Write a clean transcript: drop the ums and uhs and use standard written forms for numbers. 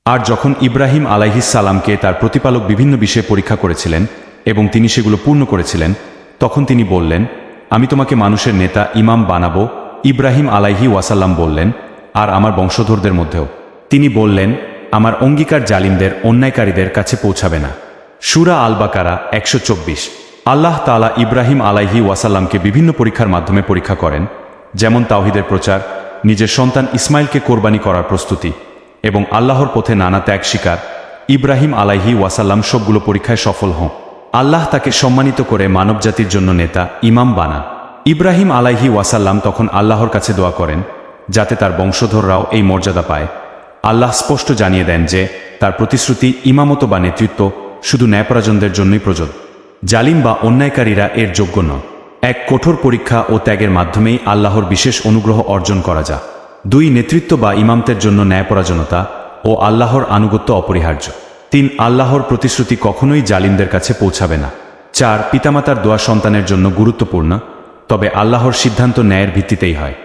আর যখন ইব্রাহিম আলাইহিসসালামকে তার প্রতিপালক বিভিন্ন বিষয়ে পরীক্ষা করেছিলেন এবং তিনি সেগুলো পূর্ণ করেছিলেন, তখন তিনি বললেন, আমি তোমাকে মানুষের নেতা ইমাম বানাবো। ইব্রাহিম আলাইহি ওয়াসাল্লাম বললেন, আর আমার বংশধরদের মধ্যেও। তিনি বললেন, আমার অঙ্গীকার জালিমদের, অন্যায়কারীদের কাছে পৌঁছাবে না। সূরা আল বাকারা 124। আল্লাহ তাআলা ইব্রাহিম আলাইহি ওয়াসাল্লামকে বিভিন্ন পরীক্ষার মাধ্যমে পরীক্ষা করেন, যেমন তাওহীদের প্রচার, নিজের সন্তান ইসমাইলকে কোরবানি করার প্রস্তুতি এবং আল্লাহর পথে নানা ত্যাগ স্বীকার। ইব্রাহিম আলাইহি ওয়াসাল্লাম সবগুলো পরীক্ষায় সফল হন। আল্লাহ তাকে সম্মানিত করে মানবজাতির জন্য নেতা, ইমাম বানান। ইব্রাহিম আলাইহি ওয়াসাল্লাম তখন আল্লাহর কাছে দোয়া করেন যাতে তার বংশধররাও এই মর্যাদা পায়। আল্লাহ স্পষ্ট জানিয়ে দেন যে তার প্রতিশ্রুতি, ইমামত বা নেতৃত্ব শুধু ন্যায়পরাজনদের জন্যই প্রযোজ্য। জালিম বা অন্যায়কারীরা এর যোগ্য নয়। এক কঠোর পরীক্ষা ও ত্যাগের মাধ্যমেই আল্লাহর বিশেষ অনুগ্রহ অর্জন করা যায়। 2 নেতৃত্ব বা ইমামতের জন্য ন্যায়পরাজনতা ও আল্লাহর আনুগত্য অপরিহার্য। 3 আল্লাহর প্রতিশ্রুতি কখনোই জালিমদের কাছে পৌঁছাবে না। 4 পিতামাতার দোয়া সন্তানের জন্য গুরুত্বপূর্ণ, তবে আল্লাহর সিদ্ধান্ত ন্যায়ের ভিত্তিতেই হয়।